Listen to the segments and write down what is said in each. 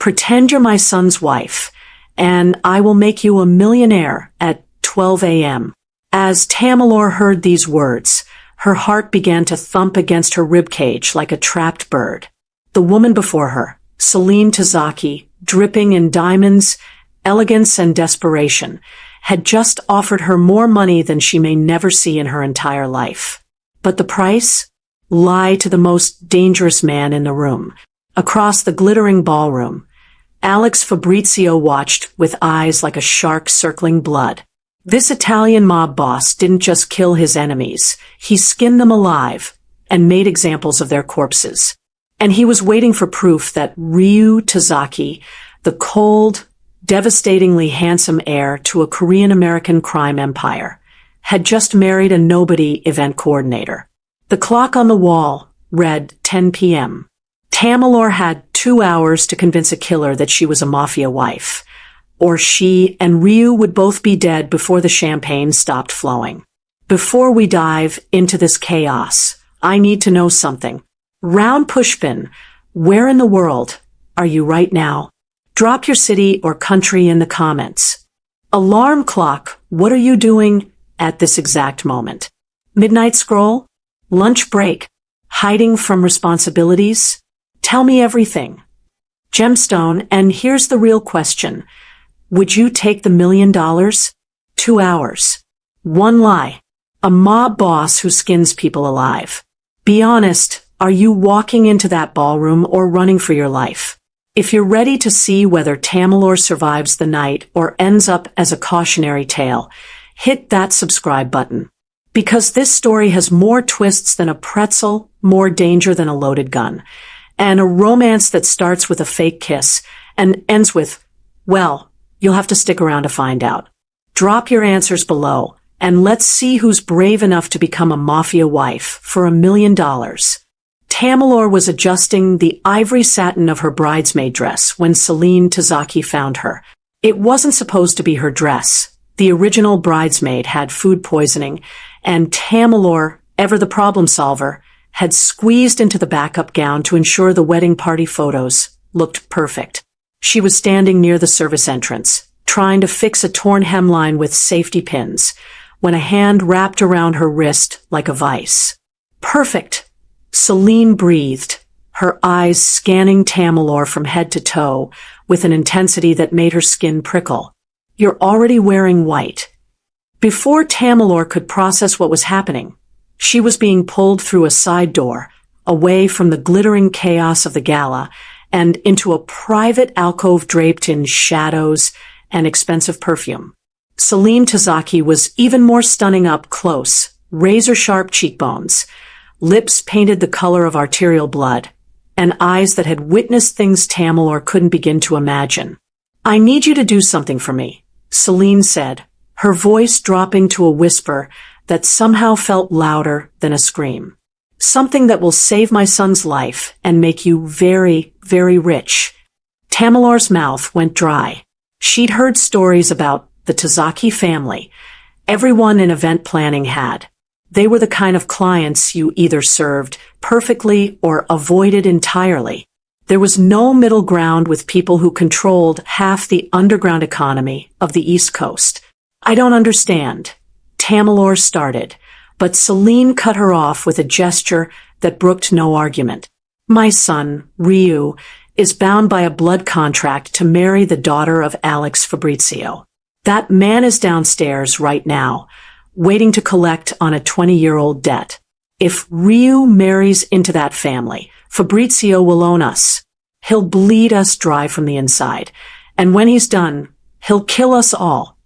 Pretend you're my son's wife, and I will make you a millionaire at 12 a.m. As Tamalor heard these words, her heart began to thump against her ribcage like a trapped bird. The woman before her, Celine Tazaki, dripping in diamonds, elegance and desperation, had just offered her more money than she may never see in her entire life. But the price? Lie to the most dangerous man in the room. Across the glittering ballroom, Alex Fabrizio watched with eyes like a shark circling blood. This Italian mob boss didn't just kill his enemies, he skinned them alive and made examples of their corpses. And he was waiting for proof that Ryu Tazaki, the cold, devastatingly handsome heir to a Korean-American crime empire, had just married a nobody event coordinator. The clock on the wall read 10 p.m. Tamalor had 2 hours to convince a killer that she was a mafia wife, or she and Ryu would both be dead before the champagne stopped flowing. Before we dive into this chaos, I need to know something. Round Pushpin, where in the world are you right now? Drop your city or country in the comments. Alarm clock, what are you doing at this exact moment? Midnight scroll? Lunch break? Hiding from responsibilities? Tell me everything. Gemstone, and here's the real question. Would you take the $1 million? 2 hours. One lie. A mob boss who skins people alive. Be honest, are you walking into that ballroom or running for your life? If you're ready to see whether Tamalor survives the night or ends up as a cautionary tale, hit that subscribe button. Because this story has more twists than a pretzel, more danger than a loaded gun, and a romance that starts with a fake kiss and ends with, well, you'll have to stick around to find out. Drop your answers below, and let's see who's brave enough to become a mafia wife for $1 million. Tamalor was adjusting the ivory satin of her bridesmaid dress when Celine Tazaki found her. It wasn't supposed to be her dress. The original bridesmaid had food poisoning, and Tamalor, ever the problem solver, had squeezed into the backup gown to ensure the wedding party photos looked perfect. She was standing near the service entrance, trying to fix a torn hemline with safety pins, when a hand wrapped around her wrist like a vice. Perfect! Celine breathed, her eyes scanning Tamalor from head to toe with an intensity that made her skin prickle. You're already wearing white. Before Tamalor could process what was happening, she was being pulled through a side door, away from the glittering chaos of the gala, and into a private alcove draped in shadows and expensive perfume. Celine Tazaki was even more stunning up close, razor-sharp cheekbones, lips painted the color of arterial blood, and eyes that had witnessed things Tamalor couldn't begin to imagine. I need you to do something for me, Celine said, her voice dropping to a whisper that somehow felt louder than a scream. Something that will save my son's life and make you very, very rich. Tamalor's mouth went dry. She'd heard stories about the Tazaki family. Everyone in event planning had. They were the kind of clients you either served perfectly or avoided entirely. There was no middle ground with people who controlled half the underground economy of the East Coast. I don't understand. Tamalor started, but Celine cut her off with a gesture that brooked no argument. My son, Ryu, is bound by a blood contract to marry the daughter of Alex Fabrizio. That man is downstairs right now, waiting to collect on a 20-year-old debt. If Ryu marries into that family, Fabrizio will own us. He'll bleed us dry from the inside, and when he's done, he'll kill us all.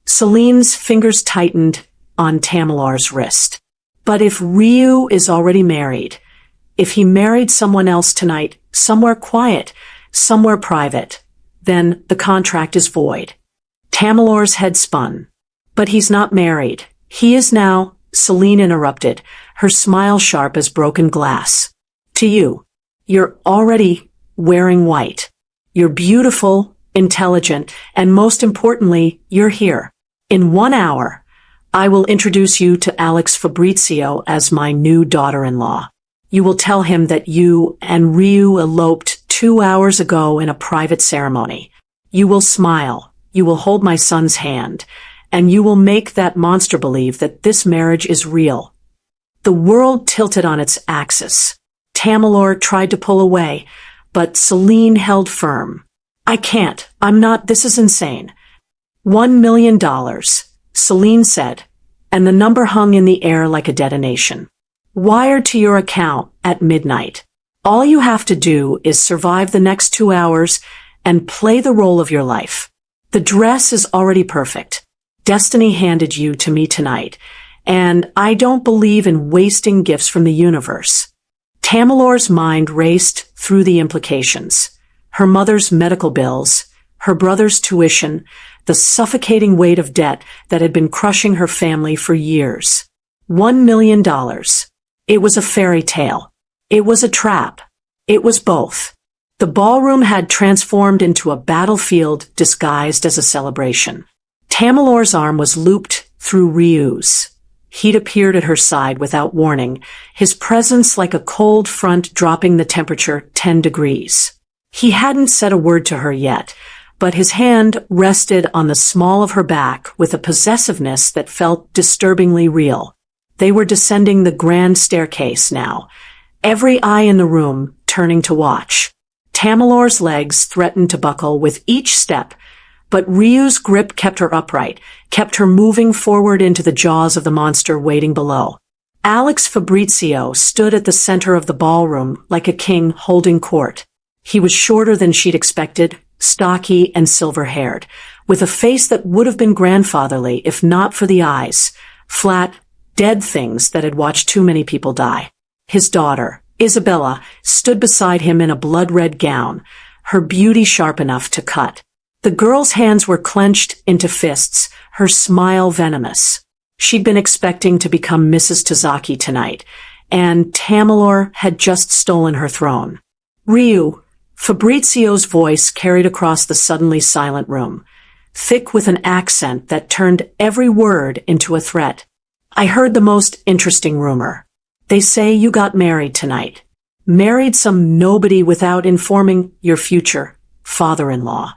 Celine's fingers tightened on Tamalor's wrist. But if Ryu is already married, if he married someone else tonight, somewhere quiet, somewhere private, then the contract is void. Tamalor's head spun. But he's not married. He is now, Celine interrupted, her smile sharp as broken glass. To you. You're already wearing white. You're beautiful, intelligent, and most importantly, you're here. In 1 hour, I will introduce you to Alex Fabrizio as my new daughter-in-law. You will tell him that you and Ryu eloped 2 hours ago in a private ceremony. You will smile, you will hold my son's hand, and you will make that monster believe that this marriage is real." The world tilted on its axis. Tamalor tried to pull away, but Celine held firm. "I can't. I'm not. This is insane." $1 million, Celine said, and the number hung in the air like a detonation. "Wired to your account at midnight. All you have to do is survive the next 2 hours and play the role of your life. The dress is already perfect. Destiny handed you to me tonight, and I don't believe in wasting gifts from the universe." Tamalor's mind raced through the implications. Her mother's medical bills, her brother's tuition, the suffocating weight of debt that had been crushing her family for years. $1 million. It was a fairy tale. It was a trap. It was both. The ballroom had transformed into a battlefield disguised as a celebration. Tamalor's arm was looped through Ryu's. He'd appeared at her side without warning, his presence like a cold front dropping the temperature 10 degrees. He hadn't said a word to her yet, but his hand rested on the small of her back with a possessiveness that felt disturbingly real. They were descending the grand staircase now, every eye in the room turning to watch. Tamalor's legs threatened to buckle with each step, but Ryu's grip kept her upright, kept her moving forward into the jaws of the monster waiting below. Alex Fabrizio stood at the center of the ballroom like a king holding court. He was shorter than she'd expected, stocky and silver-haired, with a face that would have been grandfatherly if not for the eyes, flat, dead things that had watched too many people die. His daughter, Isabella, stood beside him in a blood-red gown, her beauty sharp enough to cut. The girl's hands were clenched into fists, her smile venomous. She'd been expecting to become Mrs. Tazaki tonight, and Tamalor had just stolen her throne. "Ryu," Fabrizio's voice carried across the suddenly silent room, thick with an accent that turned every word into a threat. "I heard the most interesting rumor. They say you got married tonight. Married some nobody without informing your future father-in-law."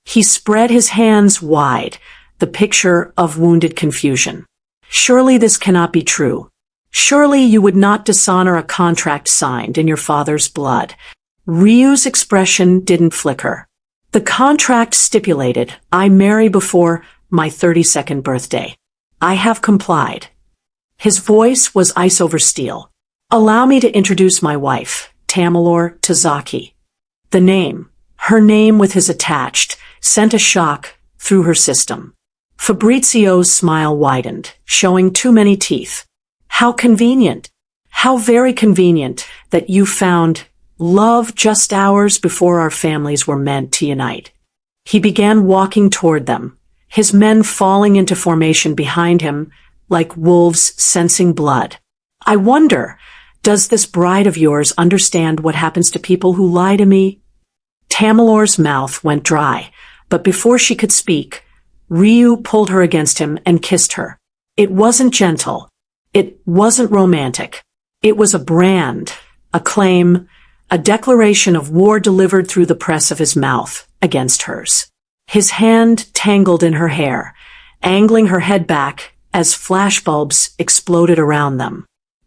He spread his hands wide, the picture of wounded confusion. "Surely this cannot be true. Surely you would not dishonor a contract signed in your father's blood." Ryu's expression didn't flicker. "The contract stipulated I marry before my 32nd birthday. I have complied." His voice was ice over steel. "Allow me to introduce my wife, Tamalor Tazaki." The name, her name with his attached, sent a shock through her system. Fabrizio's smile widened, showing too many teeth. "How convenient. How very convenient that you found love just hours before our families were meant to unite." He began walking toward them, his men falling into formation behind him like wolves sensing blood. "I wonder, does this bride of yours understand what happens to people who lie to me?" Tamalor's mouth went dry, but before she could speak, Ryu pulled her against him and kissed her. It wasn't gentle. It wasn't romantic. It was a brand, a claim, a declaration of war delivered through the press of his mouth against hers. His hand tangled in her hair, angling her head back as flashbulbs exploded around them.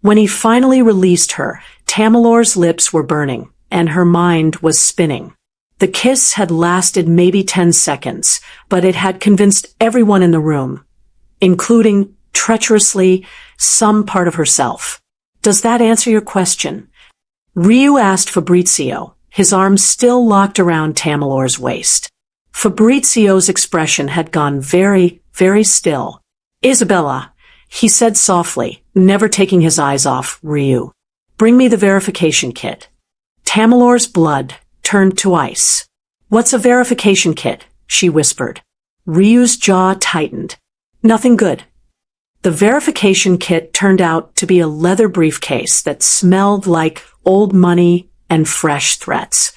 When he finally released her, Tamalor's lips were burning, and her mind was spinning. The kiss had lasted maybe 10 seconds, but it had convinced everyone in the room, including, treacherously, some part of herself. "Does that answer your question?" Ryu asked Fabrizio, his arms still locked around Tamalor's waist. Fabrizio's expression had gone very, very still. "Isabella," he said softly, never taking his eyes off Ryu. "Bring me the verification kit." Tamalor's blood turned to ice. "What's a verification kit?" she whispered. Ryu's jaw tightened. "Nothing good." The verification kit turned out to be a leather briefcase that smelled like old money and fresh threats.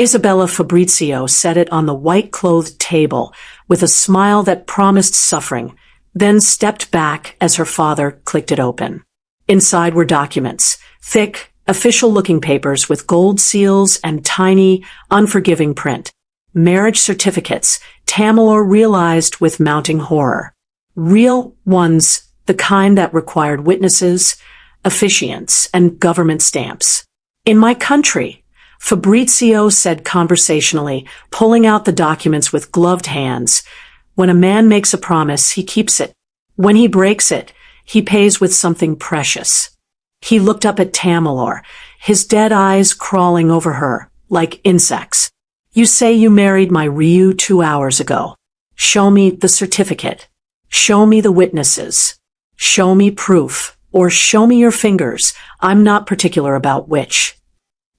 Isabella Fabrizio set it on the white-clothed table with a smile that promised suffering, then stepped back as her father clicked it open. Inside were documents, thick, Official-looking papers with gold seals and tiny, unforgiving print. Marriage certificates, Tamilor realized with mounting horror. Real ones, the kind that required witnesses, officiants, and government stamps. In my country, Fabrizio said conversationally, pulling out the documents with gloved hands. When a man makes a promise, he keeps it. When he breaks it, he pays with something precious. He looked up at Tamilor, his dead eyes crawling over her, like insects. You say you married my Ryu 2 hours ago. Show me the certificate. Show me the witnesses. Show me proof. Or show me your fingers. I'm not particular about which.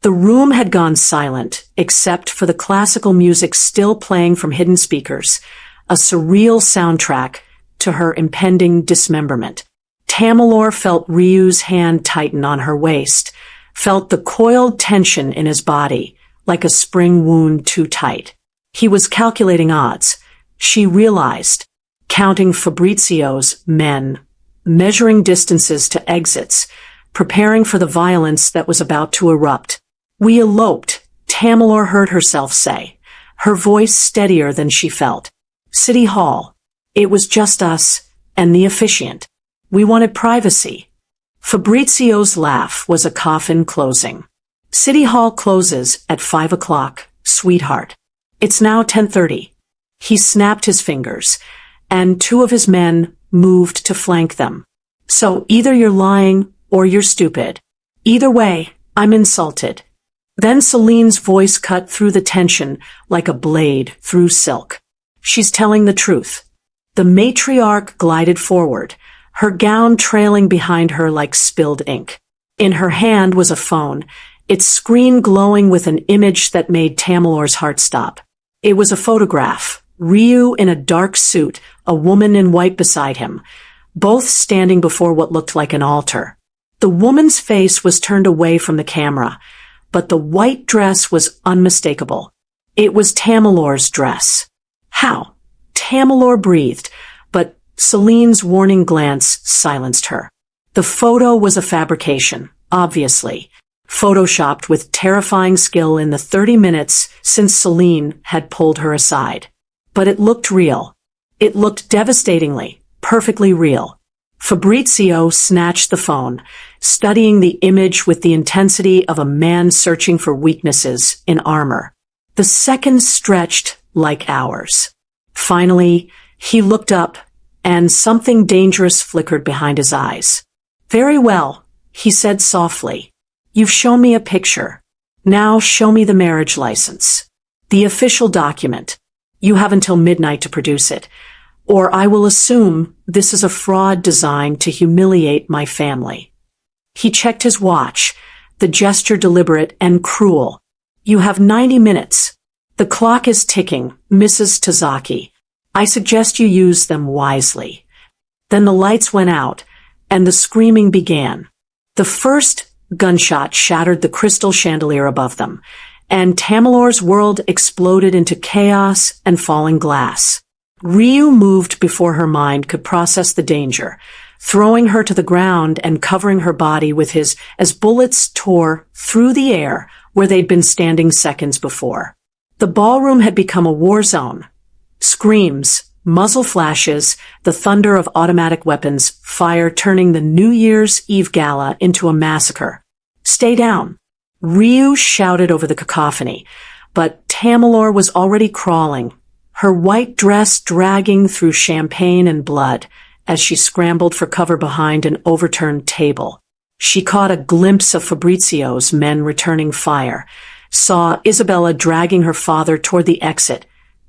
The room had gone silent, except for the classical music still playing from hidden speakers, a surreal soundtrack to her impending dismemberment. Tamilor felt Ryu's hand tighten on her waist, felt the coiled tension in his body, like a spring wound too tight. He was calculating odds. She realized, counting Fabrizio's men, measuring distances to exits, preparing for the violence that was about to erupt. We eloped, Tamilor heard herself say, her voice steadier than she felt. City Hall. It was just us and the officiant. We wanted privacy. Fabrizio's laugh was a coffin closing. City Hall closes at 5 o'clock, sweetheart. It's now 10:30. He snapped his fingers, and 2 of his men moved to flank them. So either you're lying or you're stupid. Either way, I'm insulted. Then Celine's voice cut through the tension like a blade through silk. She's telling the truth. The matriarch glided forward, her gown trailing behind her like spilled ink. In her hand was a phone, its screen glowing with an image that made Tamilor's heart stop. It was a photograph, Ryu in a dark suit, a woman in white beside him, both standing before what looked like an altar. The woman's face was turned away from the camera, but the white dress was unmistakable. It was Tamilor's dress. How? Tamilor breathed, but Celine's warning glance silenced her. The photo was a fabrication, obviously, photoshopped with terrifying skill in the 30 minutes since Celine had pulled her aside. But it looked real. It looked devastatingly, perfectly real. Fabrizio snatched the phone, studying the image with the intensity of a man searching for weaknesses in armor. The seconds stretched like hours. Finally, he looked up, and something dangerous flickered behind his eyes. Very well, he said softly. You've shown me a picture. Now show me the marriage license. The official document. You have until midnight to produce it, or I will assume this is a fraud designed to humiliate my family. He checked his watch, the gesture deliberate and cruel. You have 90 minutes. The clock is ticking, Mrs. Tazaki. I suggest you use them wisely. Then the lights went out, and the screaming began. The first gunshot shattered the crystal chandelier above them, and Tamilor's world exploded into chaos and falling glass. Ryu moved before her mind could process the danger, throwing her to the ground and covering her body with his as bullets tore through the air where they'd been standing seconds before. The ballroom had become a war zone. Screams, muzzle flashes, the thunder of automatic weapons, fire turning the New Year's Eve gala into a massacre. Stay down. Ryu shouted over the cacophony, but Tamilor was already crawling, her white dress dragging through champagne and blood as she scrambled for cover behind an overturned table. She caught a glimpse of Fabrizio's men returning fire, saw Isabella dragging her father toward the exit,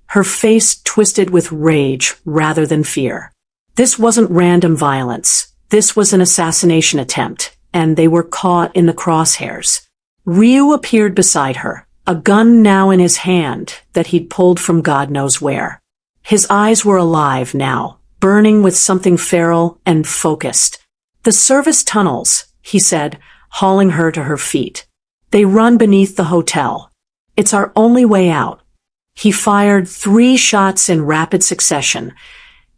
her face twisted with rage rather than fear. This wasn't random violence. This was an assassination attempt, and they were caught in the crosshairs. Ryu appeared beside her, a gun now in his hand that he'd pulled from God knows where. His eyes were alive now, burning with something feral and focused. The service tunnels, he said, hauling her to her feet. They run beneath the hotel. It's our only way out. He fired 3 shots in rapid succession,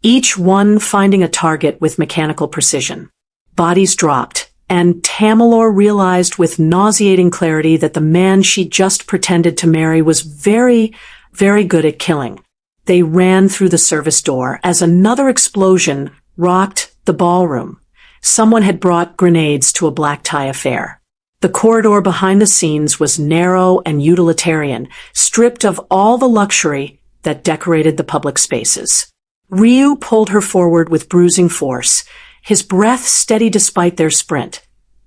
each one finding a target with mechanical precision. Bodies dropped, and Tamalor realized with nauseating clarity that the man she just pretended to marry was very, very good at killing. They ran through the service door as another explosion rocked the ballroom. Someone had brought grenades to a black tie affair. The corridor behind the scenes was narrow and utilitarian, stripped of all the luxury that decorated the public spaces. Ryu pulled her forward with bruising force, his breath steady despite their sprint,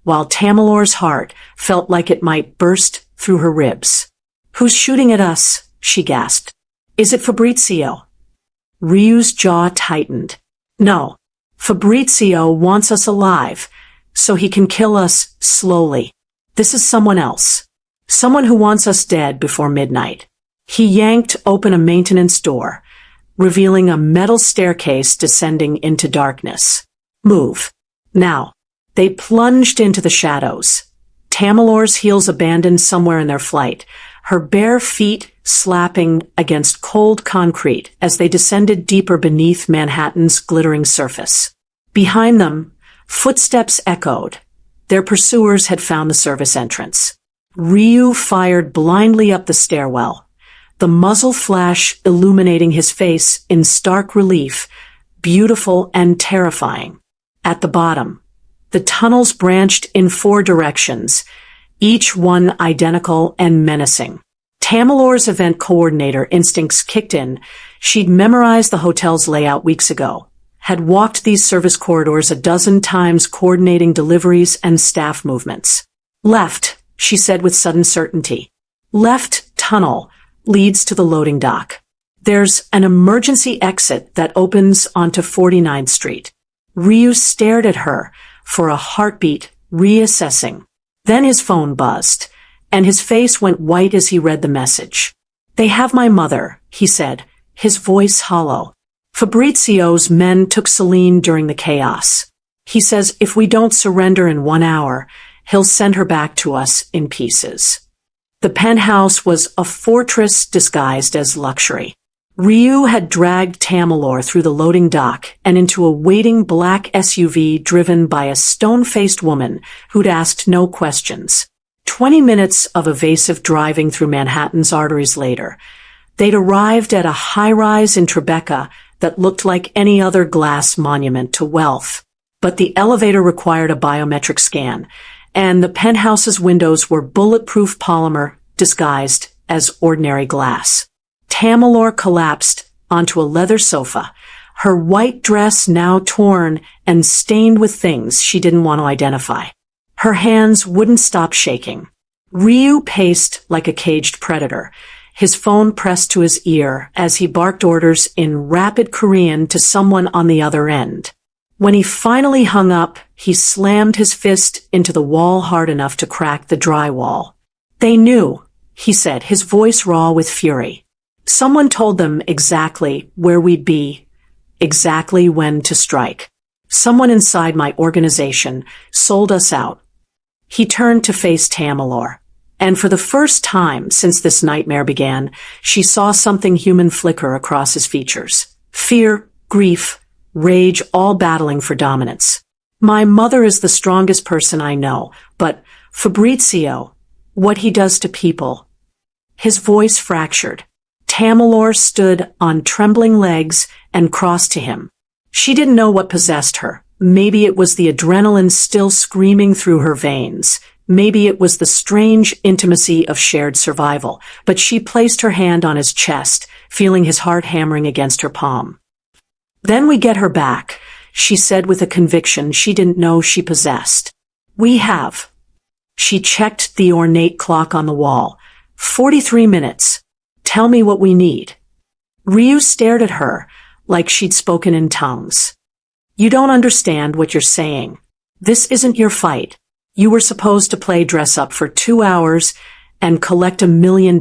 while Tamalor's heart felt like it might burst through her ribs. "Who's shooting at us?" she gasped. "Is it Fabrizio?" Ryu's jaw tightened. "No. Fabrizio wants us alive, so he can kill us slowly. This is someone else. Someone who wants us dead before midnight." He yanked open a maintenance door, revealing a metal staircase descending into darkness. "Move. Now." They plunged into the shadows. Tamalor's heels abandoned somewhere in their flight, her bare feet slapping against cold concrete as they descended deeper beneath Manhattan's glittering surface. Behind them, footsteps echoed. Their pursuers had found the service entrance. Ryu fired blindly up the stairwell, the muzzle flash illuminating his face in stark relief, beautiful and terrifying. At the bottom, the tunnels branched in 4 directions, each one identical and menacing. Tamalor's event coordinator instincts kicked in. She'd memorized the hotel's layout weeks ago, had walked these service corridors a dozen times coordinating deliveries and staff movements. "Left," she said with sudden certainty. "Left tunnel leads to the loading dock. There's an emergency exit that opens onto 49th Street. Ryu stared at her for a heartbeat, reassessing. Then his phone buzzed, and his face went white as he read the message. "They have my mother," he said, his voice hollow. "Fabrizio's men took Celine during the chaos. He says if we don't surrender in 1 hour, he'll send her back to us in pieces." The penthouse was a fortress disguised as luxury. Ryu had dragged Tamalor through the loading dock and into a waiting black SUV driven by a stone-faced woman who'd asked no questions. 20 minutes of evasive driving through Manhattan's arteries later, they'd arrived at a high-rise in Tribeca that looked like any other glass monument to wealth. But the elevator required a biometric scan, and the penthouse's windows were bulletproof polymer disguised as ordinary glass. Tamalor collapsed onto a leather sofa, her white dress now torn and stained with things she didn't want to identify. Her hands wouldn't stop shaking. Ryu paced like a caged predator, his phone pressed to his ear as he barked orders in rapid Korean to someone on the other end. When he finally hung up, he slammed his fist into the wall hard enough to crack the drywall. "They knew," he said, his voice raw with fury. "Someone told them exactly where we'd be, exactly when to strike. Someone inside my organization sold us out." He turned to face Tamalor, and for the first time since this nightmare began, she saw something human flicker across his features. Fear, grief, rage, all battling for dominance. "My mother is the strongest person I know, but Fabrizio, what he does to people." His voice fractured. Tamalor stood on trembling legs and crossed to him. She didn't know what possessed her. Maybe it was the adrenaline still screaming through her veins. Maybe it was the strange intimacy of shared survival. But she placed her hand on his chest, feeling his heart hammering against her palm. "Then we get her back," she said with a conviction she didn't know she possessed. "We have." She checked the ornate clock on the wall. 43 minutes. "Tell me what we need." Ryu stared at her like she'd spoken in tongues. "You don't understand what you're saying. This isn't your fight. You were supposed to play dress up for 2 hours and collect $1 million.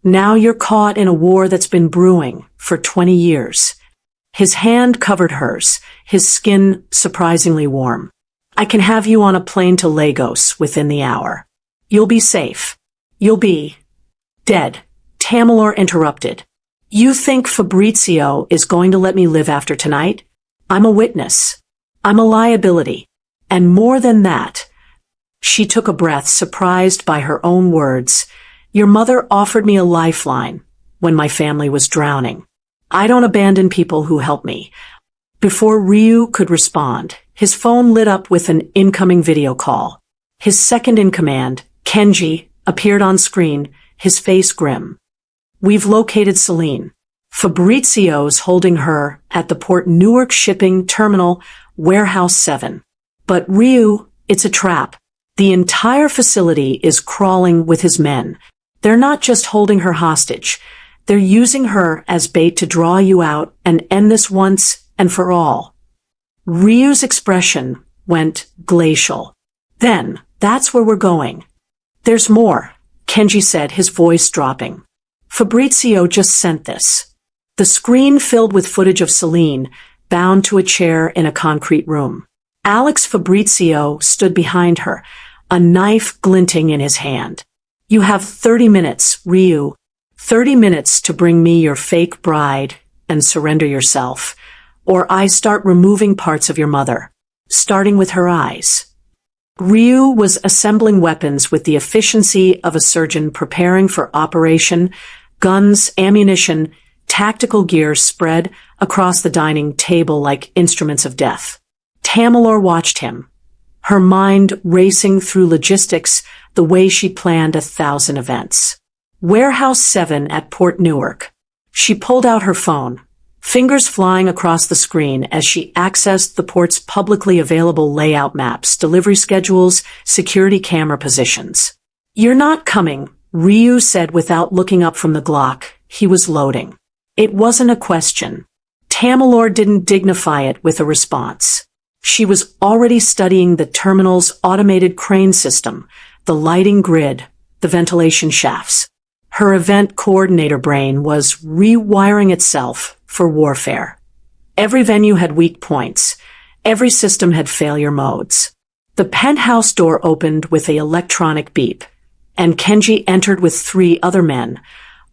Now you're caught in a war that's been brewing for 20 years. His hand covered hers, his skin surprisingly warm. "I can have you on a plane to Lagos within the hour. You'll be safe. You'll be dead." Tamalor interrupted. "You think Fabrizio is going to let me live after tonight? I'm a witness. I'm a liability. And more than that, she took a breath, surprised by her own words. Your mother offered me a lifeline when my family was drowning. I don't abandon people who help me. Before Ryu could respond, his phone lit up with an incoming video call. His second in command, Kenji, appeared on screen, his face grim. We've located Celine. Fabrizio's holding her at the Port Newark shipping terminal, Warehouse 7. But Ryu, it's a trap. The entire facility is crawling with his men. They're not just holding her hostage. They're using her as bait to draw you out and end this once and for all. Ryu's expression went glacial. Then, that's where we're going. There's more, Kenji said, his voice dropping. Fabrizio just sent this. The screen filled with footage of Celine, bound to a chair in a concrete room. Alex Fabrizio stood behind her, a knife glinting in his hand. You have 30 minutes, Ryu. 30 minutes to bring me your fake bride and surrender yourself, or I start removing parts of your mother, starting with her eyes. Ryu was assembling weapons with the efficiency of a surgeon preparing for operation. Guns, ammunition, tactical gear spread across the dining table like instruments of death. Tamalor watched him, her mind racing through logistics the way she planned 1,000 events. Warehouse 7 at Port Newark. She pulled out her phone, fingers flying across the screen as she accessed the port's publicly available layout maps, delivery schedules, security camera positions. You're not coming, Ryu said without looking up from the Glock. He was loading. It wasn't a question. Tamalor didn't dignify it with a response. She was already studying the terminal's automated crane system, the lighting grid, the ventilation shafts. Her event coordinator brain was rewiring itself for warfare. Every venue had weak points. Every system had failure modes. The penthouse door opened with an electronic beep, and Kenji entered with 3 other men,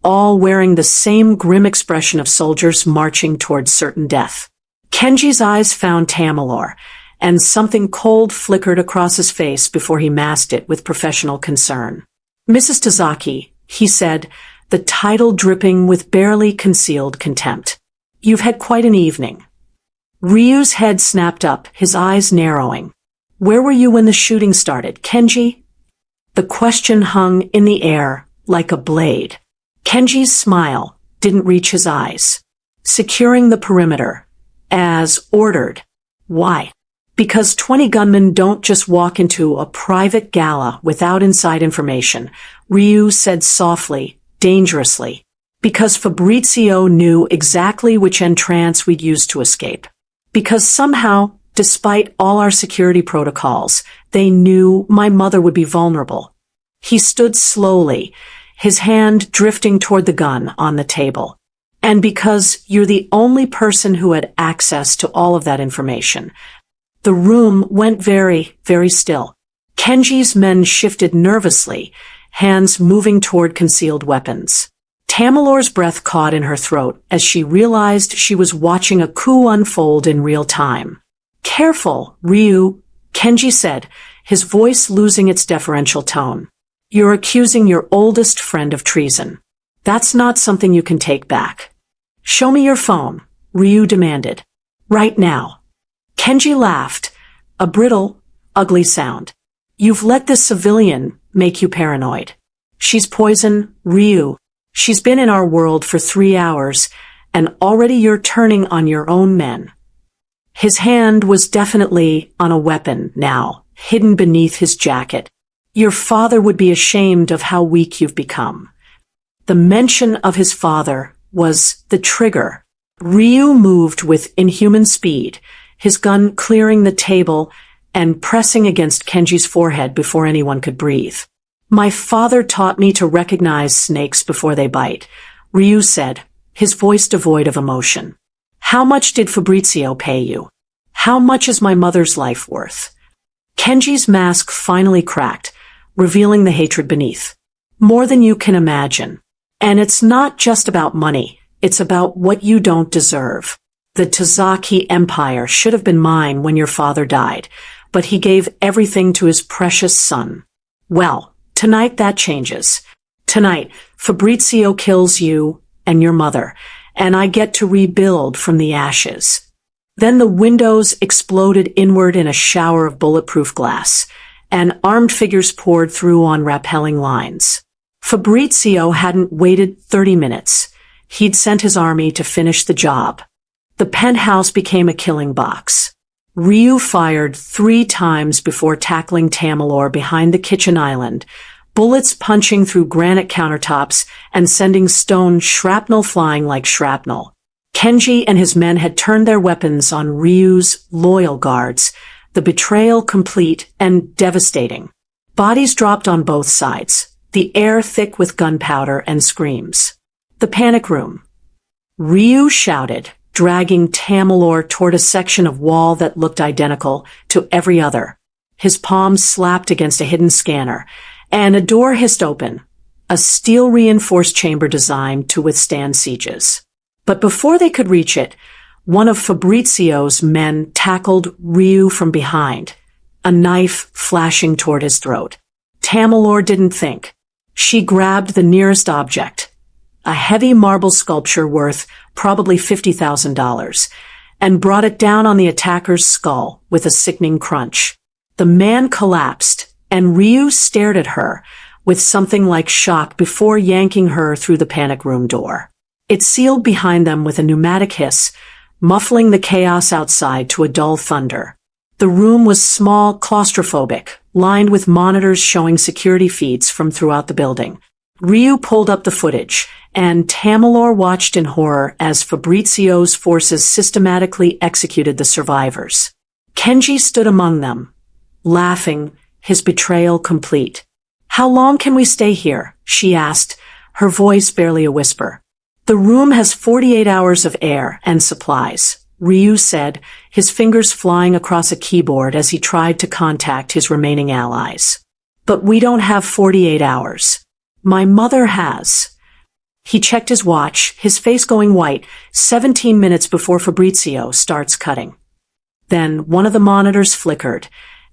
all wearing the same grim expression of soldiers marching towards certain death. Kenji's eyes found Tamalor, and something cold flickered across his face before he masked it with professional concern. Mrs. Tazaki, he said, the title dripping with barely concealed contempt. You've had quite an evening. Ryu's head snapped up, his eyes narrowing. Where were you when the shooting started, Kenji? The question hung in the air like a blade. Kenji's smile didn't reach his eyes. Securing the perimeter, as ordered. Why? Because 20 gunmen don't just walk into a private gala without inside information, Ryu said softly, dangerously. Because Fabrizio knew exactly which entrance we'd use to escape. Because somehow, despite all our security protocols, they knew my mother would be vulnerable. He stood slowly, his hand drifting toward the gun on the table. And because you're the only person who had access to all of that information, the room went very, very still. Kenji's men shifted nervously, hands moving toward concealed weapons. Tamalor's breath caught in her throat as she realized she was watching a coup unfold in real time. Careful, Ryu, Kenji said, his voice losing its deferential tone. You're accusing your oldest friend of treason. That's not something you can take back. Show me your phone, Ryu demanded. Right now. Kenji laughed, a brittle, ugly sound. You've let this civilian make you paranoid. She's poison, Ryu. She's been in our world for 3 hours, and already you're turning on your own men. His hand was definitely on a weapon now, hidden beneath his jacket. Your father would be ashamed of how weak you've become. The mention of his father was the trigger. Ryu moved with inhuman speed, his gun clearing the table and pressing against Kenji's forehead before anyone could breathe. My father taught me to recognize snakes before they bite, Ryu said, his voice devoid of emotion. How much did Fabrizio pay you? How much is my mother's life worth? Kenji's mask finally cracked, revealing the hatred beneath. More than you can imagine. And it's not just about money, it's about what you don't deserve. The Tazaki Empire should have been mine when your father died, but he gave everything to his precious son. Well, tonight that changes. Tonight, Fabrizio kills you and your mother, and I get to rebuild from the ashes. Then the windows exploded inward in a shower of bulletproof glass, and armed figures poured through on rappelling lines. Fabrizio hadn't waited 30 minutes. He'd sent his army to finish the job. The penthouse became a killing box. Ryu fired 3 times before tackling Tamalor behind the kitchen island, bullets punching through granite countertops and sending stone shrapnel flying like shrapnel. Kenji and his men had turned their weapons on Ryu's loyal guards, the betrayal complete and devastating. Bodies dropped on both sides, the air thick with gunpowder and screams. The panic room. Ryu shouted, dragging Tamalor toward a section of wall that looked identical to every other. His palms slapped against a hidden scanner, and a door hissed open, a steel-reinforced chamber designed to withstand sieges. But before they could reach it, one of Fabrizio's men tackled Ryu from behind, a knife flashing toward his throat. Tamalor didn't think. She grabbed the nearest object, a heavy marble sculpture worth probably $50,000, and brought it down on the attacker's skull with a sickening crunch. The man collapsed, and Ryu stared at her with something like shock before yanking her through the panic room door. It sealed behind them with a pneumatic hiss, muffling the chaos outside to a dull thunder. The room was small, claustrophobic, lined with monitors showing security feeds from throughout the building. Ryu pulled up the footage, and Tamalor watched in horror as Fabrizio's forces systematically executed the survivors. Kenji stood among them, laughing, his betrayal complete. "How long can we stay here?" she asked, her voice barely a whisper. "The room has 48 hours of air and supplies," Ryu said, his fingers flying across a keyboard as he tried to contact his remaining allies. "But we don't have 48 hours. My mother has." He checked his watch, his face going white, 17 minutes before Fabrizio starts cutting. Then one of the monitors flickered,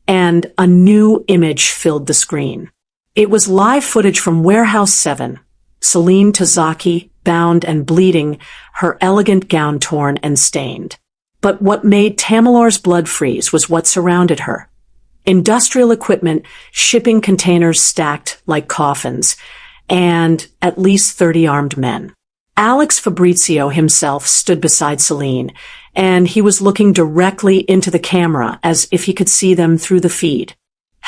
and a new image filled the screen. It was live footage from Warehouse 7. Celine Tazaki, bound and bleeding, her elegant gown torn and stained. But what made Tamalor's blood freeze was what surrounded her. Industrial equipment, shipping containers stacked like coffins, and at least 30 armed men. Alex Fabrizio himself stood beside Celine, and he was looking directly into the camera as if he could see them through the feed.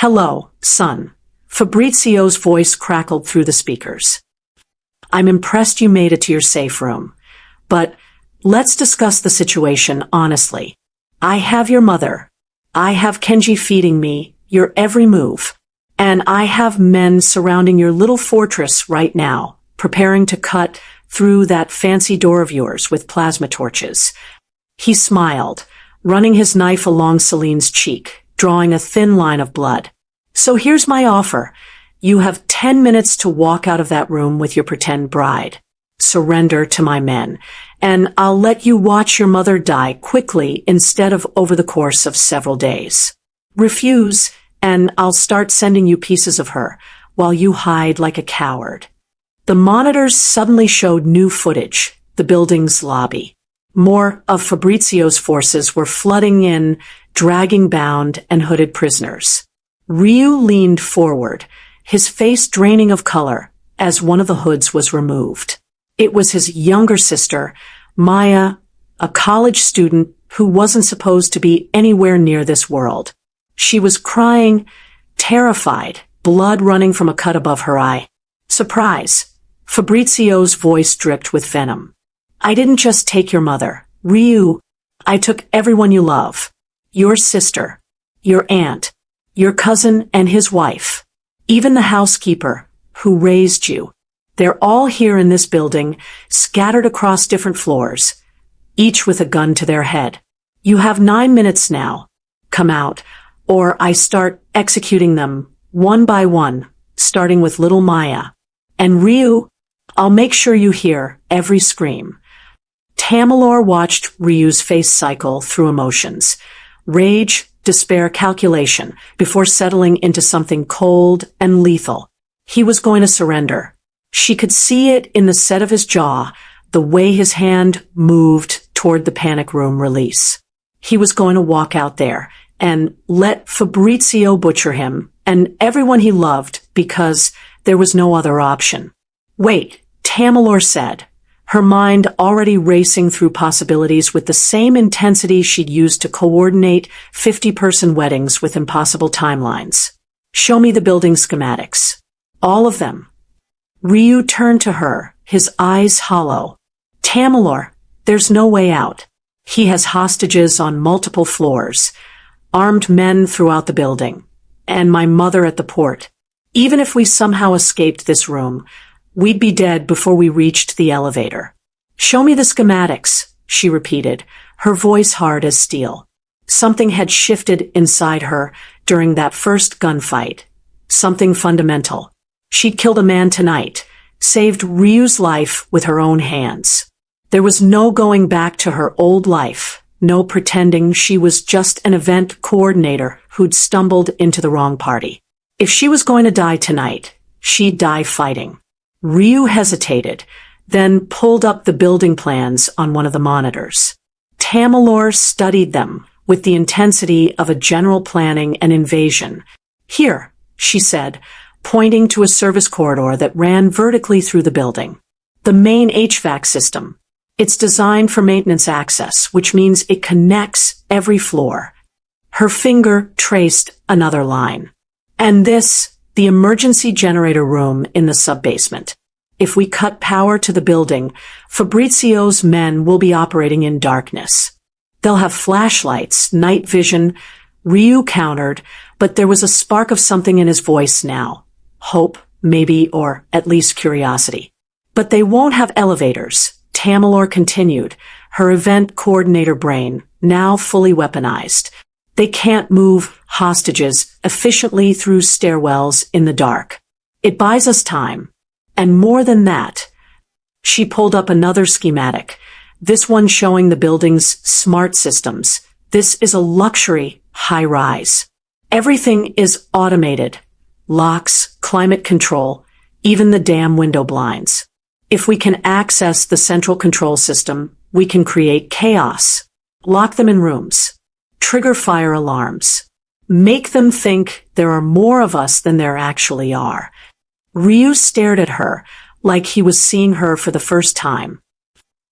"Hello, son." Fabrizio's voice crackled through the speakers. "I'm impressed you made it to your safe room. But let's discuss the situation honestly. I have your mother. I have Kenji feeding me your every move. And I have men surrounding your little fortress right now, preparing to cut through that fancy door of yours with plasma torches." He smiled, running his knife along Celine's cheek, drawing a thin line of blood. "So here's my offer. You have 10 minutes to walk out of that room with your pretend bride. Surrender to my men, and I'll let you watch your mother die quickly instead of over the course of several days. Refuse, and I'll start sending you pieces of her while you hide like a coward." The monitors suddenly showed new footage, the building's lobby. More of Fabrizio's forces were flooding in, dragging bound and hooded prisoners. Ryu leaned forward, his face draining of color, as one of the hoods was removed. It was his younger sister, Maya, a college student who wasn't supposed to be anywhere near this world. She was crying, terrified, blood running from a cut above her eye. "Surprise!" Fabrizio's voice dripped with venom. "I didn't just take your mother, Ryu. I took everyone you love. Your sister, your aunt, your cousin and his wife. Even the housekeeper, who raised you. They're all here in this building, scattered across different floors, each with a gun to their head. You have 9 minutes now. Come out, or I start executing them, one by one, starting with little Maya. And Ryu, I'll make sure you hear every scream." Tamalor watched Ryu's face cycle through emotions. Rage, despair, calculation, before settling into something cold and lethal. He was going to surrender. She could see it in the set of his jaw, the way his hand moved toward the panic room release. He was going to walk out there and let Fabrizio butcher him and everyone he loved because there was no other option. Wait, Tamalor said, her mind already racing through possibilities with the same intensity she'd used to coordinate 50-person weddings with impossible timelines. Show me the building schematics. All of them. Ryu turned to her, his eyes hollow. Tamalor, there's no way out. He has hostages on multiple floors, armed men throughout the building, and my mother at the port. Even if we somehow escaped this room, we'd be dead before we reached the elevator. Show me the schematics, she repeated, her voice hard as steel. Something had shifted inside her during that first gunfight. Something fundamental. She'd killed a man tonight, saved Ryu's life with her own hands. There was no going back to her old life, no pretending she was just an event coordinator who'd stumbled into the wrong party. If she was going to die tonight, she'd die fighting. Ryu hesitated, then pulled up the building plans on one of the monitors. Tamalor studied them with the intensity of a general planning an invasion. Here, she said, pointing to a service corridor that ran vertically through the building. The main HVAC system. It's designed for maintenance access, which means it connects every floor. Her finger traced another line. And this, the emergency generator room in the sub-basement. If we cut power to the building, Fabrizio's men will be operating in darkness. They'll have flashlights, night vision. Ryu countered, but there was a spark of something in his voice now. Hope, maybe, or at least curiosity. But they won't have elevators, Tamalor continued, her event coordinator brain now fully weaponized. They can't move hostages efficiently through stairwells in the dark. It buys us time. And more than that, she pulled up another schematic, this one showing the building's smart systems. This is a luxury high-rise. Everything is automated. Locks, climate control, even the damn window blinds. If we can access the central control system, we can create chaos. Lock them in rooms. Trigger fire alarms. Make them think there are more of us than there actually are. Ryu stared at her like he was seeing her for the first time.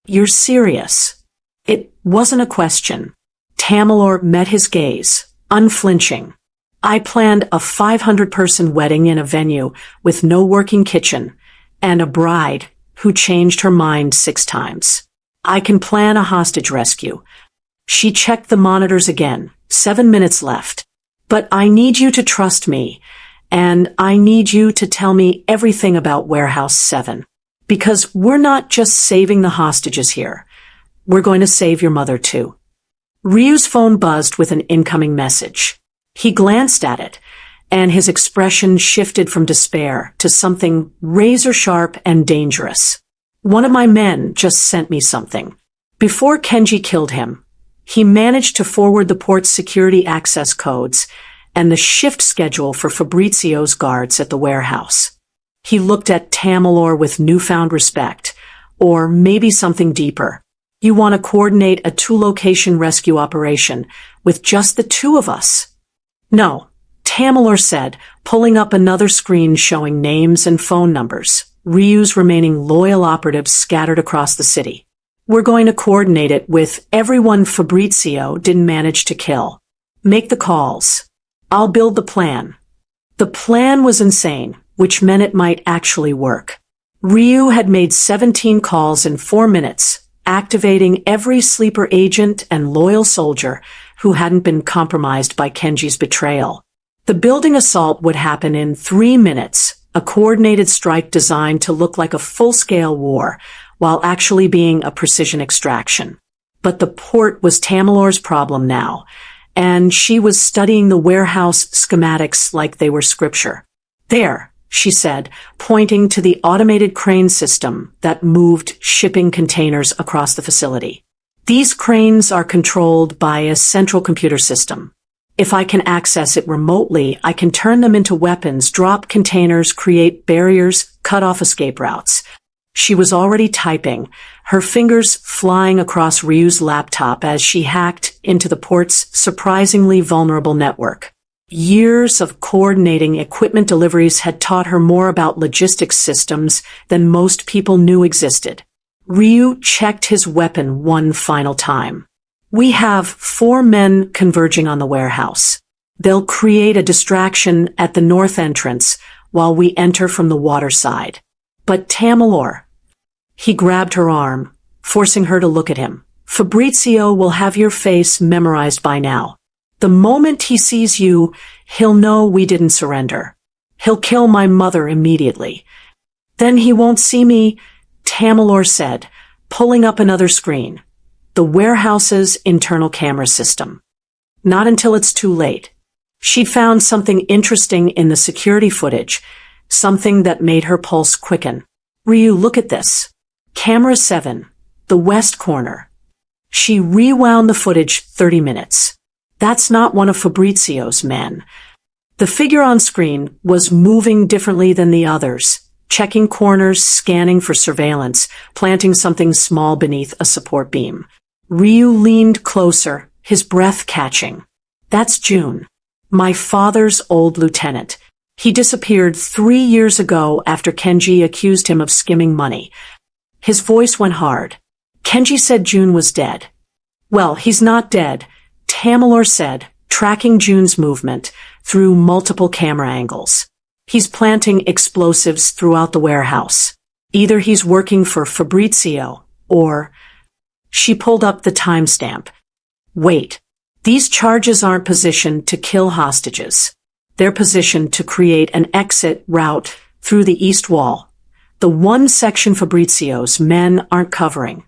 You're serious? It wasn't a question. Tamalor met his gaze, unflinching. I planned a 500-person wedding in a venue with no working kitchen and a bride who changed her mind 6 times. I can plan a hostage rescue. She checked the monitors again. 7 minutes left. But I need you to trust me, and I need you to tell me everything about Warehouse 7. Because we're not just saving the hostages here. We're going to save your mother too. Ryu's phone buzzed with an incoming message. He glanced at it, and his expression shifted from despair to something razor-sharp and dangerous. One of my men just sent me something. Before Kenji killed him, he managed to forward the port's security access codes and the shift schedule for Fabrizio's guards at the warehouse. He looked at Tamalor with newfound respect, or maybe something deeper. You want to coordinate a 2-location rescue operation with just the 2 of us? No, Tamalor said, pulling up another screen showing names and phone numbers, Ryu's remaining loyal operatives scattered across the city. We're going to coordinate it with everyone Fabrizio didn't manage to kill. Make the calls. I'll build the plan. The plan was insane, which meant it might actually work. Ryu had made 17 calls in 4 minutes, activating every sleeper agent and loyal soldier who hadn't been compromised by Kenji's betrayal. The building assault would happen in 3 minutes, a coordinated strike designed to look like a full-scale war, while actually being a precision extraction. But the port was Tamalor's problem now, and she was studying the warehouse schematics like they were scripture. There, she said, pointing to the automated crane system that moved shipping containers across the facility. These cranes are controlled by a central computer system. If I can access it remotely, I can turn them into weapons, drop containers, create barriers, cut off escape routes. She was already typing, her fingers flying across Ryu's laptop as she hacked into the port's surprisingly vulnerable network. Years of coordinating equipment deliveries had taught her more about logistics systems than most people knew existed. Ryu checked his weapon one final time. We have 4 men converging on the warehouse. They'll create a distraction at the north entrance while we enter from the water side. But Tamalor. He grabbed her arm, forcing her to look at him. Fabrizio will have your face memorized by now. The moment he sees you, he'll know we didn't surrender. He'll kill my mother immediately. Then he won't see me, Tamalor said, pulling up another screen. The warehouse's internal camera system. Not until it's too late. She'd found something interesting in the security footage, something that made her pulse quicken. Ryu, look at this. Camera 7, the west corner. She rewound the footage 30 minutes. That's not one of Fabrizio's men. The figure on screen was moving differently than the others, checking corners, scanning for surveillance, planting something small beneath a support beam. Ryu leaned closer, his breath catching. That's June. My father's old lieutenant. He disappeared 3 years ago after Kenji accused him of skimming money. His voice went hard. Kenji said June was dead. Well, he's not dead, Tamalor said, tracking June's movement through multiple camera angles. He's planting explosives throughout the warehouse. Either he's working for Fabrizio, or... She pulled up the timestamp. Wait. These charges aren't positioned to kill hostages. They're positioned to create an exit route through the east wall. The one section Fabrizio's men aren't covering.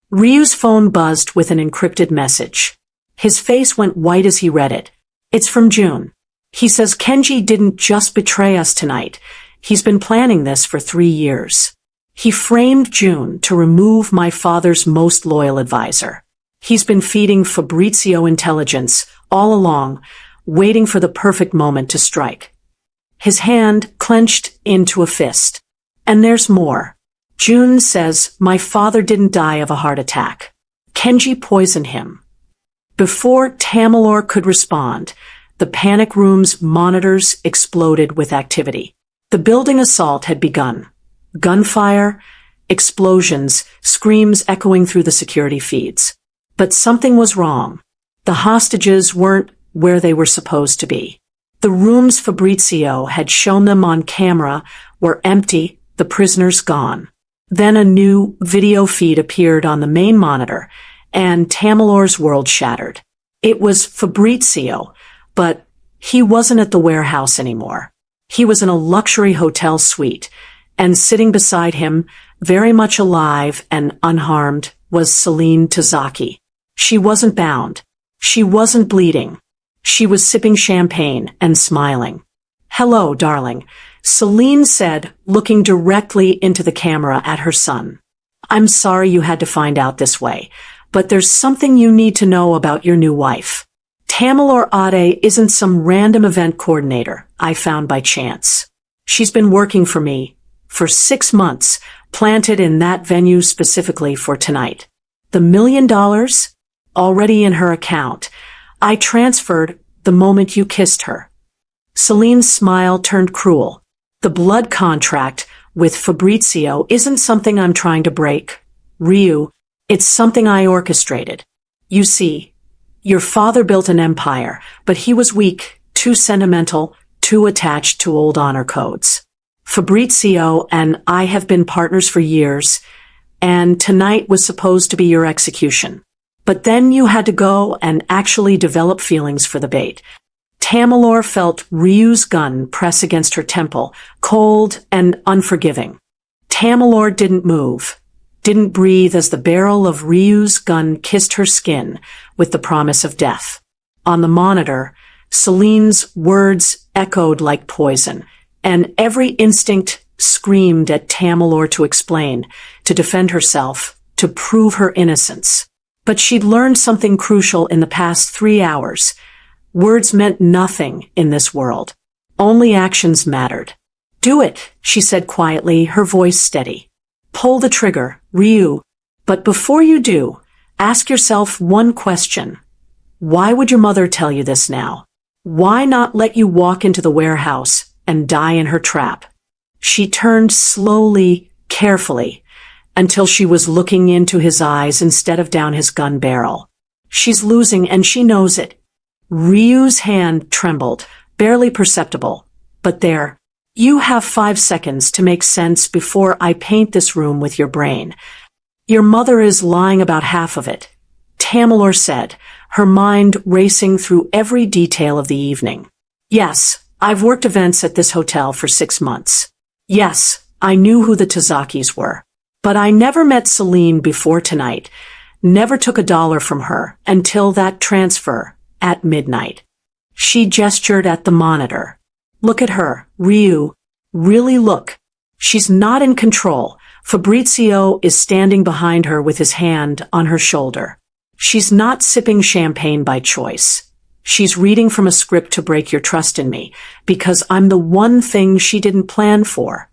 Ryu's phone buzzed with an encrypted message. His face went white as he read it. It's from June. He says Kenji didn't just betray us tonight. He's been planning this for 3 years. He framed June to remove my father's most loyal advisor. He's been feeding Fabrizio intelligence all along, waiting for the perfect moment to strike. His hand clenched into a fist. And there's more. June says my father didn't die of a heart attack. Kenji poisoned him. Before Tamalor could respond, the panic room's monitors exploded with activity. The building assault had begun. Gunfire, explosions, screams echoing through the security feeds. But something was wrong. The hostages weren't where they were supposed to be. The rooms Fabrizio had shown them on camera were empty, the prisoners gone. Then a new video feed appeared on the main monitor, and Tamalor's world shattered. It was Fabrizio, but he wasn't at the warehouse anymore. He was in a luxury hotel suite, and sitting beside him, very much alive and unharmed, was Celine Tazaki. She wasn't bound. She wasn't bleeding. She was sipping champagne and smiling. "Hello, darling," Celine said, looking directly into the camera at her son. "I'm sorry you had to find out this way, but there's something you need to know about your new wife. Tamalor Ade isn't some random event coordinator I found by chance. She's been working for me for 6 months, planted in that venue specifically for tonight. The $1 million? Already in her account. I transferred the moment you kissed her." Celine's smile turned cruel. "The blood contract with Fabrizio isn't something I'm trying to break, Ryu. It's something I orchestrated. You see, your father built an empire, but he was weak, too sentimental, too attached to old honor codes. Fabrizio and I have been partners for years, and tonight was supposed to be your execution. But then you had to go and actually develop feelings for the bait." Tamalor felt Ryu's gun press against her temple, cold and unforgiving. Tamalor didn't move, didn't breathe as the barrel of Ryu's gun kissed her skin with the promise of death. On the monitor, Celine's words echoed like poison, and every instinct screamed at Tamalor to explain, to defend herself, to prove her innocence. But she'd learned something crucial in the past 3 hours. Words meant nothing in this world. Only actions mattered. "Do it," she said quietly, her voice steady. "Pull the trigger, Ryu. But before you do, ask yourself one question. Why would your mother tell you this now? Why not let you walk into the warehouse and die in her trap?" She turned slowly, carefully, until she was looking into his eyes instead of down his gun barrel. She's losing and she knows it. Ryu's hand trembled, barely perceptible. "But there. You have 5 seconds to make sense before I paint this room with your brain. Your mother is lying about half of it," Tamalor said, her mind racing through every detail of the evening. "Yes, I've worked events at this hotel for 6 months. Yes, I knew who the Tazakis were. But I never met Celine before tonight, never took $1 from her until that transfer at midnight." She gestured at the monitor. "Look at her, Ryu. Really look. She's not in control. Fabrizio is standing behind her with his hand on her shoulder. She's not sipping champagne by choice. She's reading from a script to break your trust in me, because I'm the one thing she didn't plan for."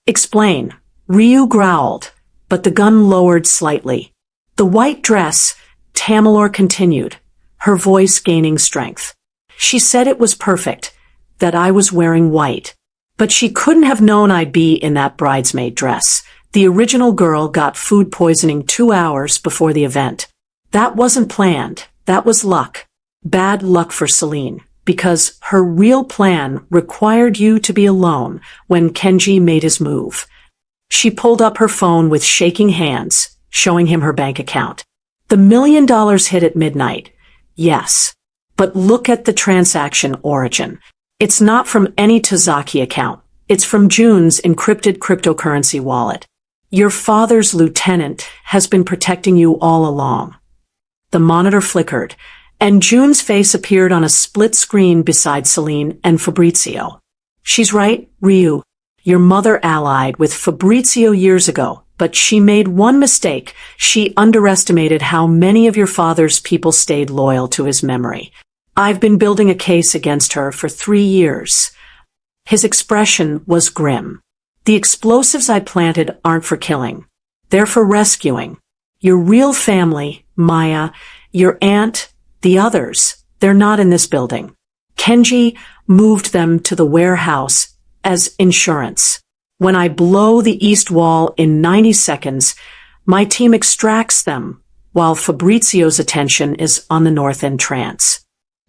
"Explain," Ryu growled, but the gun lowered slightly. "The white dress," Tamalor continued, her voice gaining strength. "She said it was perfect, that I was wearing white. But she couldn't have known I'd be in that bridesmaid dress. The original girl got food poisoning 2 hours before the event. That wasn't planned. That was luck. Bad luck for Celine, because her real plan required you to be alone when Kenji made his move." She pulled up her phone with shaking hands, showing him her bank account. "The $1 million hit at midnight. Yes. But look at the transaction origin. It's not from any Tazaki account. It's from June's encrypted cryptocurrency wallet. Your father's lieutenant has been protecting you all along." The monitor flickered, and June's face appeared on a split screen beside Celine and Fabrizio. "She's right, Ryu. Your mother allied with Fabrizio years ago, but she made one mistake. She underestimated how many of your father's people stayed loyal to his memory. I've been building a case against her for 3 years." His expression was grim. "The explosives I planted aren't for killing. They're for rescuing. Your real family, Maya, your aunt, the others, they're not in this building. Kenji moved them to the warehouse as insurance. When I blow the east wall in 90 seconds, my team extracts them, while Fabrizio's attention is on the north entrance."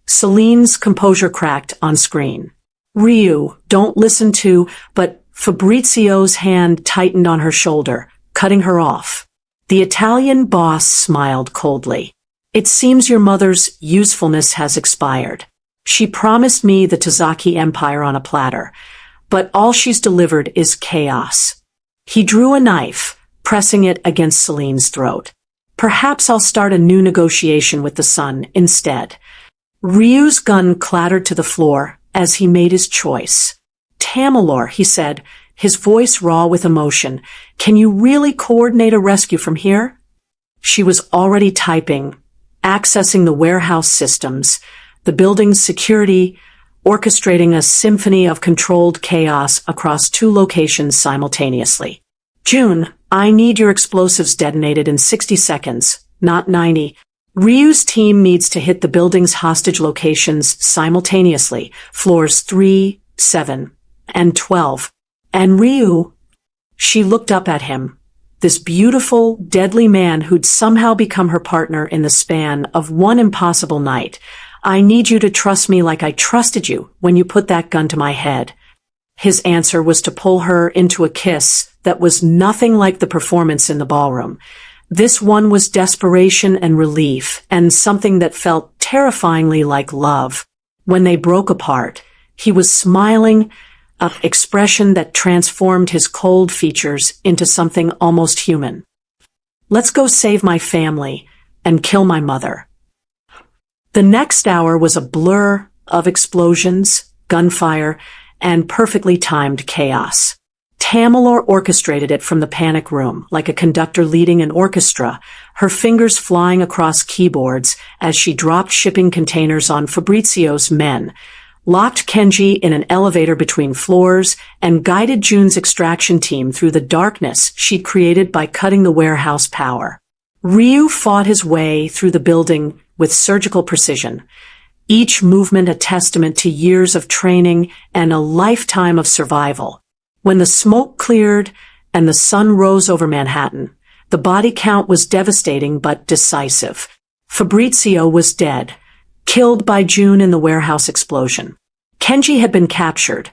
Celine's composure cracked on screen. "Ryu, don't listen to," but Fabrizio's hand tightened on her shoulder, cutting her off. The Italian boss smiled coldly. "It seems your mother's usefulness has expired. She promised me the Tazaki Empire on a platter, but all she's delivered is chaos." He drew a knife, pressing it against Celine's throat. "Perhaps I'll start a new negotiation with the sun instead." Ryu's gun clattered to the floor as he made his choice. "Tamalor," he said, his voice raw with emotion, "can you really coordinate a rescue from here?" She was already typing, accessing the warehouse systems, the building's security, orchestrating a symphony of controlled chaos across 2 locations simultaneously. "June, I need your explosives detonated in 60 seconds, not 90. Ryu's team needs to hit the building's hostage locations simultaneously, floors 3, 7, and 12. And Ryu..." She looked up at him, this beautiful, deadly man who'd somehow become her partner in the span of one impossible night. "I need you to trust me like I trusted you when you put that gun to my head." His answer was to pull her into a kiss that was nothing like the performance in the ballroom. This one was desperation and relief, and something that felt terrifyingly like love. When they broke apart, he was smiling, an expression that transformed his cold features into something almost human. "Let's go save my family and kill my mother." The next hour was a blur of explosions, gunfire, and perfectly timed chaos. Tamalor orchestrated it from the panic room, like a conductor leading an orchestra, her fingers flying across keyboards as she dropped shipping containers on Fabrizio's men, locked Kenji in an elevator between floors, and guided June's extraction team through the darkness she'd created by cutting the warehouse power. Ryu fought his way through the building with surgical precision, each movement a testament to years of training and a lifetime of survival. When the smoke cleared and the sun rose over Manhattan, the body count was devastating but decisive. Fabrizio was dead, killed by June in the warehouse explosion. Kenji had been captured,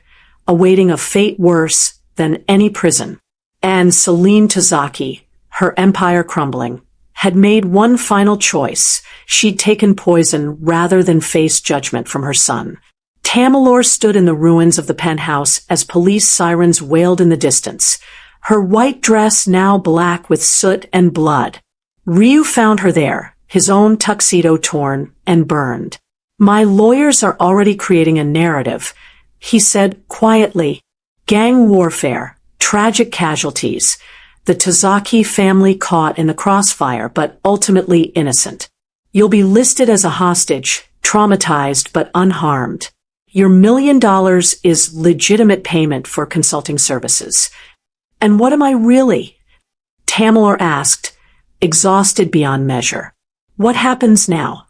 awaiting a fate worse than any prison. And Celine Tazaki, her empire crumbling, had made one final choice. She'd taken poison rather than face judgment from her son. Tamalor stood in the ruins of the penthouse as police sirens wailed in the distance, her white dress now black with soot and blood. Ryu found her there, his own tuxedo torn and burned. "My lawyers are already creating a narrative," he said quietly. "Gang warfare, tragic casualties, the Tazaki family caught in the crossfire but ultimately innocent. You'll be listed as a hostage, traumatized but unharmed. Your $1 million is legitimate payment for consulting services." "And what am I really?" Tamalor asked, exhausted beyond measure. "What happens now?"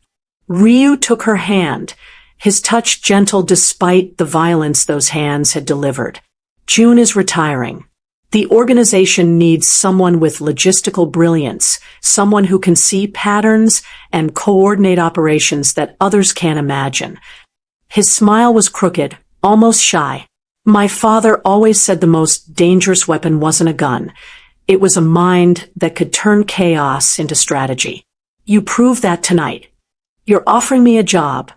Ryu took her hand, his touch gentle despite the violence those hands had delivered. "June is retiring. The organization needs someone with logistical brilliance, someone who can see patterns and coordinate operations that others can't imagine." His smile was crooked, almost shy. "My father always said the most dangerous weapon wasn't a gun. It was a mind that could turn chaos into strategy. You proved that tonight. You're offering me a job,"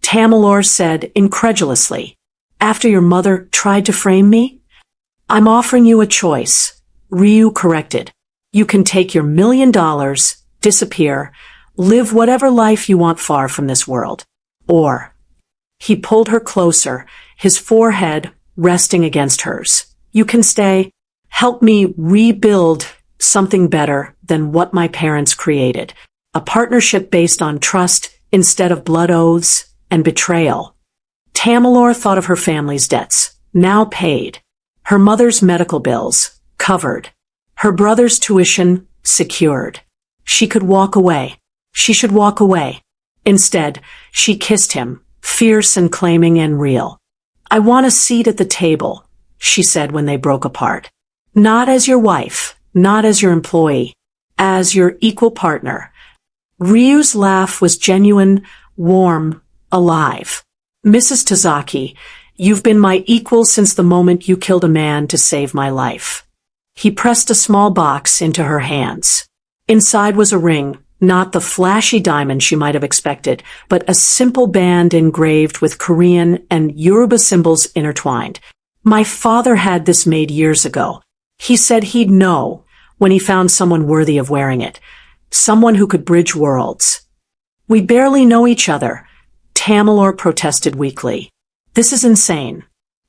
Tamalor said incredulously. "After your mother tried to frame me?" "I'm offering you a choice," Ryu corrected. "You can take your $1 million, disappear, live whatever life you want far from this world. Or—" he pulled her closer, his forehead resting against hers. "You can stay, help me rebuild something better than what my parents created. A partnership based on trust instead of blood oaths and betrayal." Tamalor thought of her family's debts, now paid. Her mother's medical bills, covered. Her brother's tuition, secured. She could walk away. She should walk away. Instead, she kissed him, fierce and claiming and real. "I want a seat at the table," she said when they broke apart. "Not as your wife, not as your employee, as your equal partner." Ryu's laugh was genuine, warm, alive. "Mrs. Tazaki, you've been my equal since the moment you killed a man to save my life." He pressed a small box into her hands. Inside was a ring, not the flashy diamond she might have expected, but a simple band engraved with Korean and Yoruba symbols intertwined. "My father had this made years ago. He said he'd know when he found someone worthy of wearing it, someone who could bridge worlds." "We barely know each other," Tamalor protested weakly. "This is insane."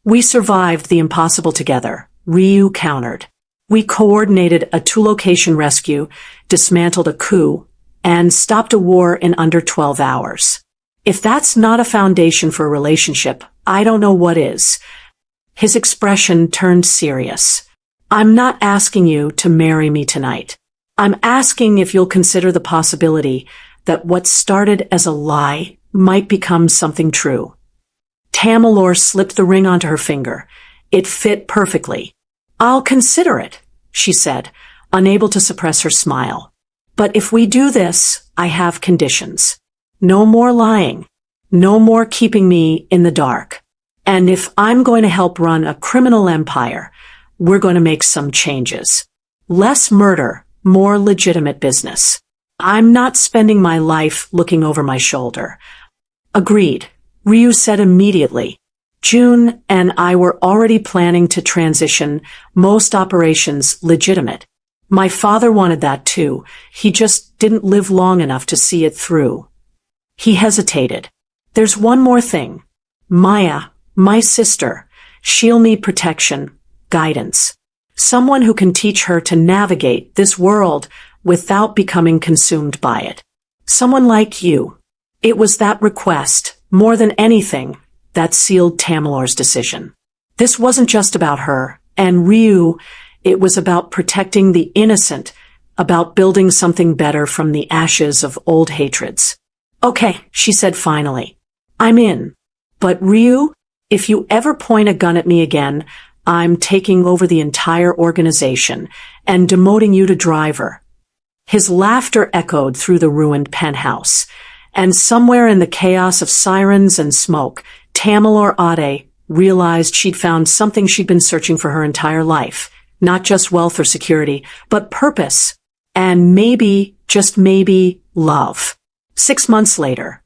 "We survived the impossible together," Ryu countered. "We coordinated a 2-location rescue, dismantled a coup, and stopped a war in under 12 hours. If that's not a foundation for a relationship, I don't know what is." His expression turned serious. "I'm not asking you to marry me tonight. I'm asking if you'll consider the possibility that what started as a lie might become something true." Tamalor slipped the ring onto her finger. It fit perfectly. "I'll consider it," she said, unable to suppress her smile. "But if we do this, I have conditions. No more lying. No more keeping me in the dark. And if I'm going to help run a criminal empire, we're going to make some changes. Less murder, more legitimate business. I'm not spending my life looking over my shoulder." "Agreed," Ryu said immediately. "June and I were already planning to transition most operations legitimate. My father wanted that too. He just didn't live long enough to see it through." He hesitated. "There's one more thing. Maya, my sister, she'll need protection, guidance. Someone who can teach her to navigate this world without becoming consumed by it. Someone like you. It was that request, more than anything, that sealed Tamalor's decision. This wasn't just about her and Ryu, it was about protecting the innocent, about building something better from the ashes of old hatreds. Okay, she said finally. I'm in. But Ryu, if you ever point a gun at me again, I'm taking over the entire organization and demoting you to driver. His laughter echoed through the ruined penthouse, and somewhere in the chaos of sirens and smoke, Tamalor Ade realized she'd found something she'd been searching for her entire life. Not just wealth or security, but purpose. And maybe, just maybe, love. 6 months later,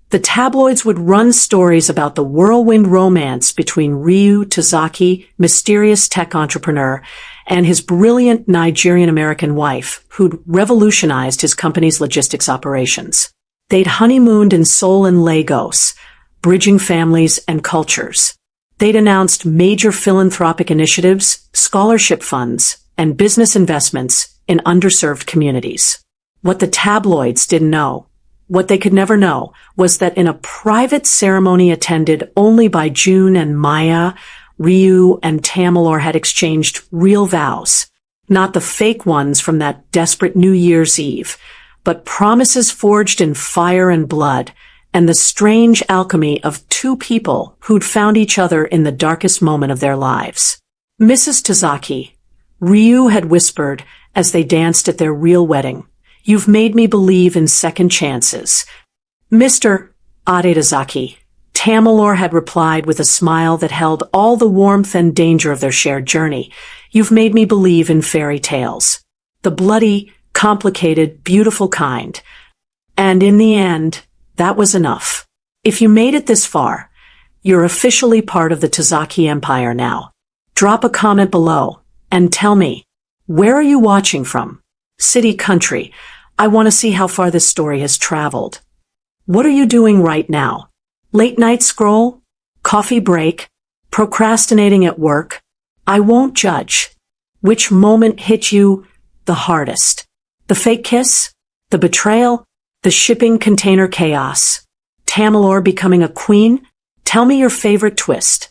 the tabloids would run stories about the whirlwind romance between Ryu Tazaki, mysterious tech entrepreneur, and his brilliant Nigerian-American wife, who'd revolutionized his company's logistics operations. They'd honeymooned in Seoul and Lagos, bridging families and cultures. They'd announced major philanthropic initiatives, scholarship funds, and business investments in underserved communities. What the tabloids didn't know, what they could never know, was that in a private ceremony attended only by June and Maya, Ryu and Tamalor had exchanged real vows. Not the fake ones from that desperate New Year's Eve, but promises forged in fire and blood, and the strange alchemy of two people who'd found each other in the darkest moment of their lives. Mrs. Tazaki, Ryu had whispered as they danced at their real wedding, "You've made me believe in second chances." Mr. Adetazaki, Tamalor had replied with a smile that held all the warmth and danger of their shared journey, "You've made me believe in fairy tales. The bloody, complicated, beautiful kind." And in the end, that was enough. If you made it this far, you're officially part of the Tazaki Empire now. Drop a comment below and tell me, where are you watching from? City, country. I want to see how far this story has traveled. What are you doing right now? Late night scroll? Coffee break? Procrastinating at work? I won't judge. Which moment hit you the hardest? The fake kiss? The betrayal? The shipping container chaos? Tamalor becoming a queen? Tell me your favorite twist.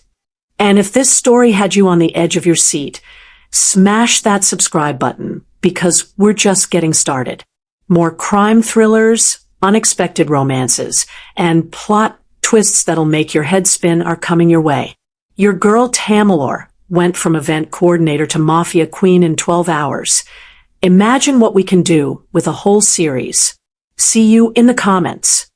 And if this story had you on the edge of your seat, smash that subscribe button, because we're just getting started. More crime thrillers, unexpected romances, and plot twists that'll make your head spin are coming your way. Your girl Tamalor went from event coordinator to Mafia queen in 12 hours. Imagine what we can do with a whole series. See you in the comments.